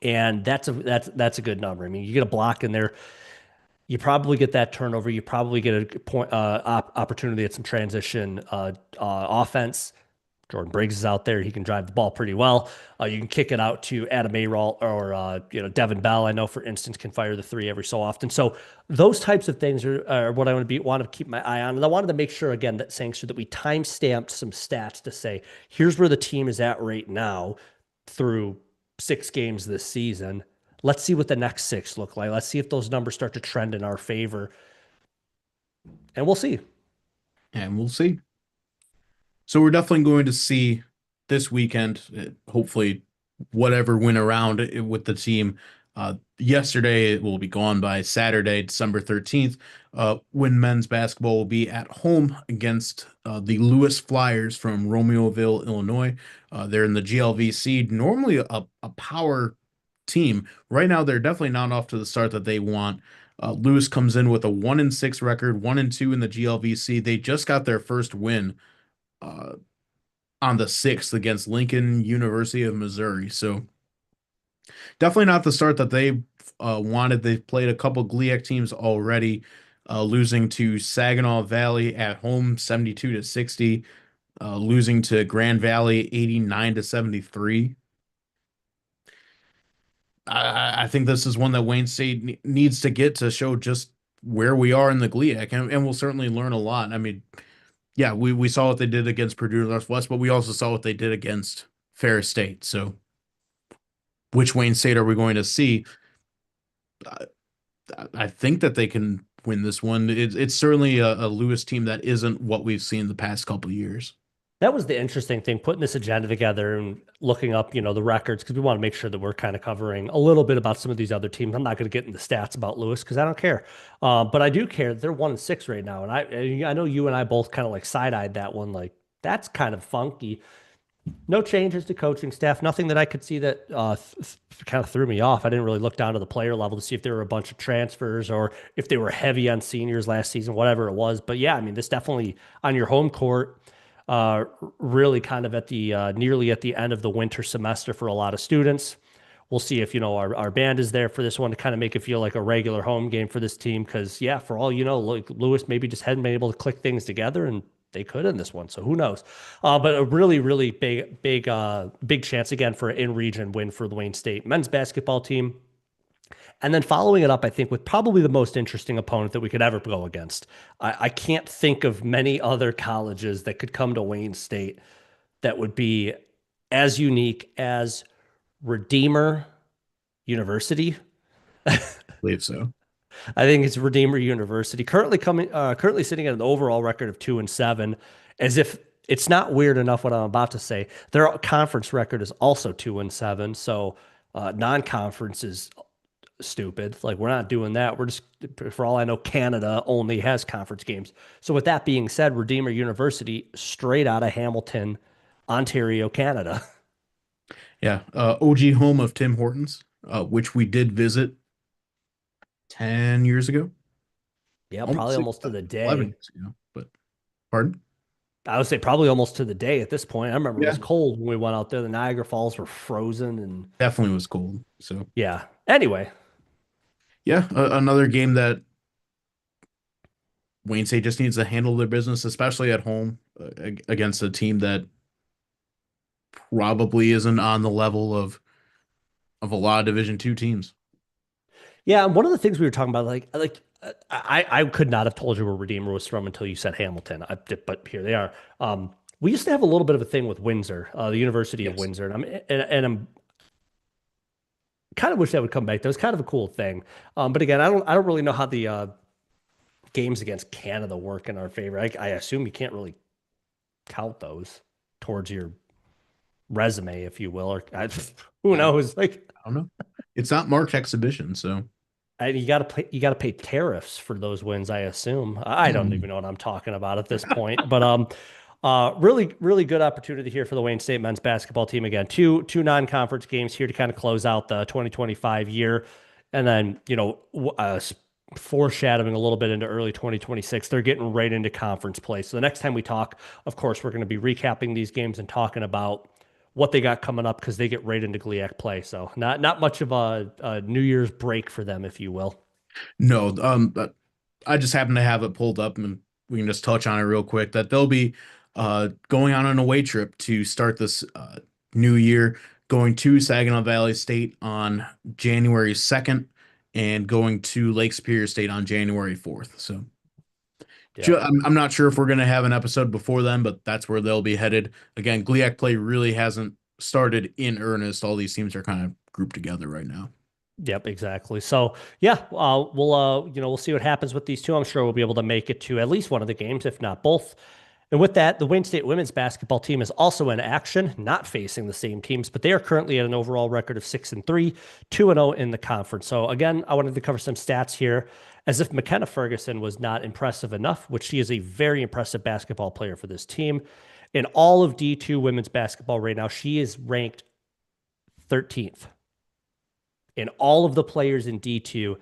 And that's a good number. I mean, you get a block in there. You probably get that turnover. You probably get a point opportunity at some transition offense. Jordan Briggs is out there. He can drive the ball pretty well. You can kick it out to Adam Arol or Devin Bell. I know, for instance, can fire the three every so often. So those types of things are what I want to keep my eye on. And I wanted to make sure again that saying so that we time stamped some stats to say here's where the team is at right now through 6 games this season. Let's see what the next 6 look like. Let's see if those numbers start to trend in our favor, and we'll see. And we'll see. So we're definitely going to see this weekend, hopefully, whatever went around with the team. Yesterday, it will be gone by Saturday, December 13th, when men's basketball will be at home against the Lewis Flyers from Romeoville, Illinois. They're in the GLVC, normally a power team. Right now, they're definitely not off to the start that they want. Lewis comes in with a 1-6 record, 1-2 in the GLVC. They just got their first win uh, on the 6th against Lincoln University of Missouri. So definitely not the start that they wanted. They've played a couple GLIAC teams already, losing to Saginaw Valley at home 72-60, losing to Grand Valley 89-73. I think this is one that Wayne State needs to get to show just where we are in the GLIAC, and we'll certainly learn a lot. I mean, yeah, we saw what they did against Purdue Northwest, but we also saw what they did against Ferris State. So, which Wayne State are we going to see? I, I think that they can win this one. It's certainly a Lewis team that isn't what we've seen the past couple of years. That was the interesting thing, putting this agenda together and looking up, the records, because we want to make sure that we're kind of covering a little bit about some of these other teams. I'm not going to get into stats about Lewis because I don't care, but I do care that they're 1-6 right now, and I know you and I both kind of like side eyed that one, like that's kind of funky. No changes to coaching staff, nothing that I could see that kind of threw me off. I didn't really look down to the player level to see if there were a bunch of transfers or if they were heavy on seniors last season, whatever it was. But yeah, I mean, this definitely on your home court really kind of at the nearly at the end of the winter semester for a lot of students. We'll see if our band is there for this one to kind of make it feel like a regular home game for this team. Because yeah, for all like Lewis maybe just hadn't been able to click things together, and they could in this one. So who knows? But a really really big chance again for an in-region win for the Wayne State men's basketball team. And then following it up, I think, with probably the most interesting opponent that we could ever go against. I can't think of many other colleges that could come to Wayne State that would be as unique as Redeemer University. I believe so. I think it's Redeemer University, currently sitting at an overall record of 2-7, as if it's not weird enough what I'm about to say. Their conference record is also 2-7, so non-conference is stupid. Like we're not doing that. We're just, for all I know, Canada only has conference games. So with that being said, Redeemer University, straight out of Hamilton, Ontario, Canada. Yeah, OG home of Tim Hortons, which we did visit 10 years ago. Yeah, probably almost to the 11 day. years ago. But pardon? I would say probably almost to the day at this point. I remember it Yeah, was cold when we went out there. The Niagara Falls were frozen, and definitely was cold. So yeah. Anyway, yeah, another game that Wayne State just needs to handle their business, especially at home against a team that probably isn't on the level of a lot of Division II teams. yeah. And one of the things we were talking about, I could not have told you where Redeemer was from until you said Hamilton. But here they are. We used to have a little bit of a thing with Windsor, the University of Yes. Windsor, and I'm kind of wish that would come back. That was kind of a cool thing. But again, I don't really know how the games against Canada work in our favor. I assume you can't really count those towards your resume, if you will, or who I, knows? Like, I don't know. It's not marked exhibition, so you got to pay tariffs for those wins. I assume. I don't even know what I'm talking about at this point, but really, really good opportunity here for the Wayne State men's basketball team. Again, two non-conference games here to kind of close out the 2025 year, and then foreshadowing a little bit into early 2026. They're getting right into conference play. So the next time we talk, of course, we're going to be recapping these games and talking about what they got coming up because they get right into GLIAC play. So not much of a New Year's break for them, if you will. No, but I just happen to have it pulled up, and we can just touch on it real quick. That they'll be going on an away trip to start this new year, going to Saginaw Valley State on January 2nd, and going to Lake Superior State on January 4th. So Yep. I'm not sure if we're going to have an episode before then, but that's where they'll be headed. Again, GLIAC play really hasn't started in earnest. All these teams are kind of grouped together right now. Yep, exactly. So yeah, we'll see what happens with these two. I'm sure we'll be able to make it to at least one of the games, if not both. And with that, the Wayne State women's basketball team is also in action, not facing the same teams, but they are currently at an overall record of 6-3, 2-0 in the conference. So again, I wanted to cover some stats here. As if McKenna Ferguson was not impressive enough, which she is a very impressive basketball player for this team. In all of D2 women's basketball right now, she is ranked 13th in all of the players in D2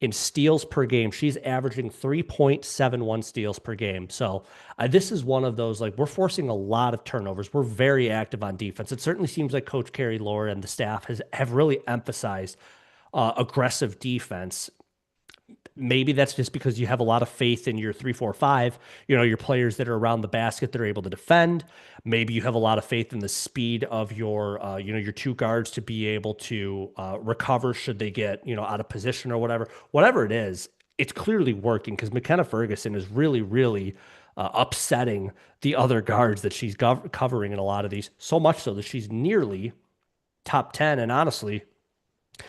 in steals per game. She's averaging 3.71 steals per game. So this is one of those, like, we're forcing a lot of turnovers. We're very active on defense. It certainly seems like Coach Carrie Lohr and the staff have really emphasized aggressive defense. Maybe that's just because you have a lot of faith in your 3-4-5, your players that are around the basket that are able to defend. Maybe you have a lot of faith in the speed of your two guards to be able to recover should they get, out of position or whatever. Whatever it is, it's clearly working because McKenna Ferguson is really, really upsetting the other guards that she's covering in a lot of these, so much so that she's nearly top 10. And honestly,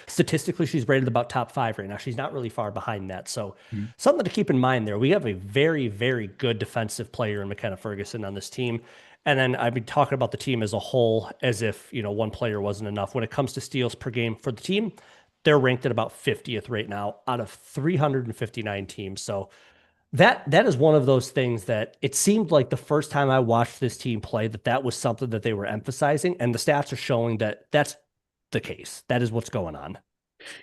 statistically, she's rated about top 5 right now. She's not really far behind that. So Mhm. something to keep in mind there. We have a very, very good defensive player in McKenna Ferguson on this team. And then I've been talking about the team as a whole as if, one player wasn't enough. When it comes to steals per game for the team, they're ranked at about 50th right now out of 359 teams. So that is one of those things that it seemed like the first time I watched this team play that was something that they were emphasizing, and the stats are showing that that's the case. That is what's going on.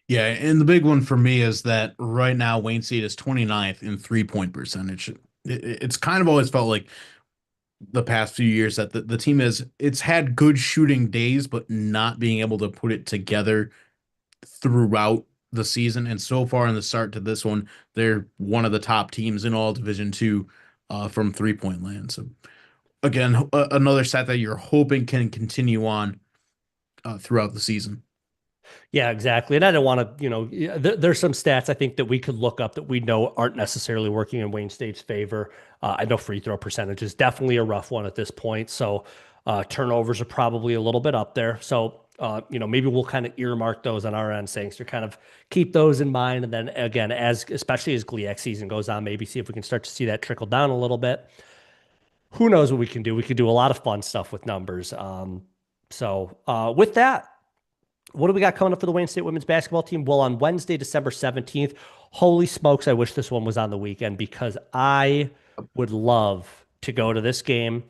Yeah, and the big one for me is that right now Wayne State is 29th in 3-point percentage. It's kind of always felt like the past few years that the team it's had good shooting days, but not being able to put it together throughout the season. And so far in the start to this one, they're one of the top teams in all Division Two from 3-point land. So again, another stat that you're hoping can continue on throughout the season. Yeah, exactly. And I don't want to, there's some stats I think that we could look up that we know aren't necessarily working in Wayne State's favor. I know free throw percentage is definitely a rough one at this point. So turnovers are probably a little bit up there. So, maybe we'll kind of earmark those on our end, saying to kind of keep those in mind. And then again, especially as GLIAC season goes on, maybe see if we can start to see that trickle down a little bit. Who knows what we can do? We could do a lot of fun stuff with numbers. So with that, what do we got coming up for the Wayne State women's basketball team? Well, on Wednesday, December 17th, holy smokes, I wish this one was on the weekend because I would love to go to this game.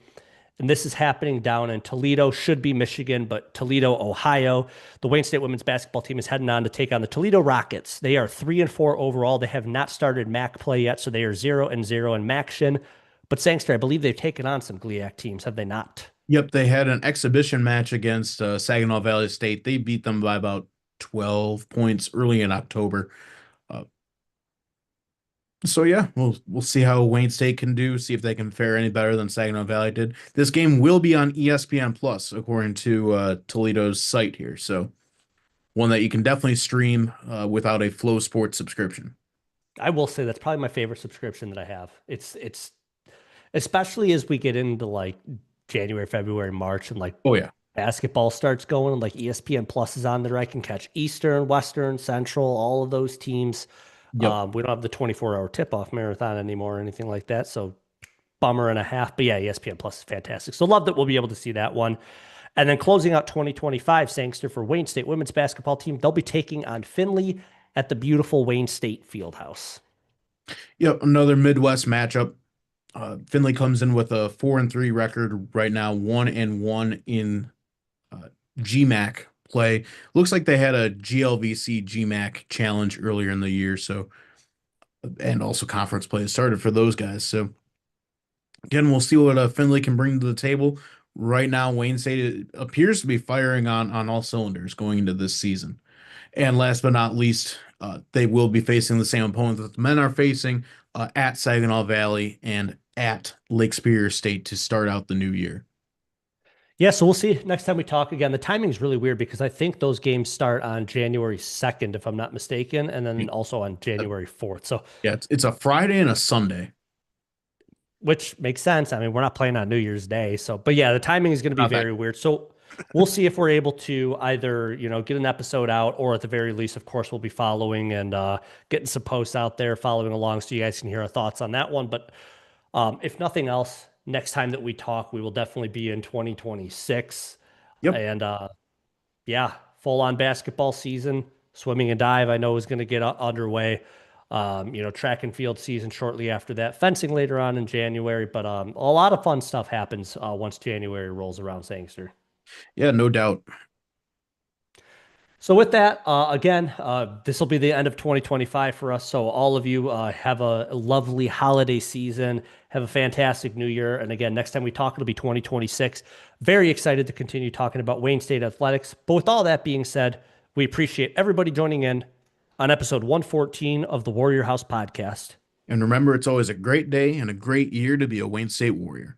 And this is happening down in Toledo, should be Michigan, but Toledo, Ohio. The Wayne State women's basketball team is heading on to take on the Toledo Rockets. They are 3-4 overall. They have not started MAC play yet, so they are 0-0 in MACtion. But Sangster, I believe they've taken on some GLIAC teams, have they not? Yep, they had an exhibition match against Saginaw Valley State. They beat them by about 12 points early in October. Uh, so yeah, we'll see how Wayne State can do. See if they can fare any better than Saginaw Valley did. This game will be on ESPN Plus, according to Toledo's site here. So one that you can definitely stream without a Flow Sports subscription. I will say that's probably my favorite subscription that I have. It's especially as we get into like January, February, March, and like Oh yeah. basketball starts going, and like ESPN Plus is on there. I can catch Eastern, Western, Central, all of those teams. Yep. We don't have the 24-hour tip-off marathon anymore or anything like that. So bummer and a half. But yeah, ESPN Plus is fantastic. So love that we'll be able to see that one. And then closing out 2025, Sangster, for Wayne State women's basketball team, they'll be taking on Finley at the beautiful Wayne State Fieldhouse. Yep. Another Midwest matchup. Finley comes in with a 4-3 record right now, 1-1 in uh, GMAC play. Looks like they had a GLVC GMAC challenge earlier in the year, so and also conference play started for those guys. So again, we'll see what Finley can bring to the table. Right now, Wayne State appears to be firing on all cylinders going into this season. And last but not least, They will be facing the same opponents that the men are facing at Saginaw Valley and at Lake Superior State to start out the new year. Yeah, so we'll see next time we talk again. The timing is really weird because I think those games start on January 2nd, if I'm not mistaken, and then also on January 4th. So, Yeah, it's a Friday and a Sunday. which makes sense. I mean, we're not playing on New Year's Day. So, but yeah, the timing is going to be Not that very weird. So, we'll see if we're able to either, get an episode out, or at the very least, of course, we'll be following and getting some posts out there, following along so you guys can hear our thoughts on that one. But if nothing else, next time that we talk, we will definitely be in 2026. Yep. And yeah, full on basketball season. Swimming and dive, I know, is going to get underway. Track and field season shortly after that. Fencing later on in January, but a lot of fun stuff happens once January rolls around, Sangster. Yeah, no doubt. So with that, again, this will be the end of 2025 for us. So all of you have a lovely holiday season. Have a fantastic new year. And again, next time we talk, it'll be 2026. Very excited to continue talking about Wayne State athletics. But with all that being said, we appreciate everybody joining in on episode 114 of the Warrior House podcast. And remember, it's always a great day and a great year to be a Wayne State Warrior.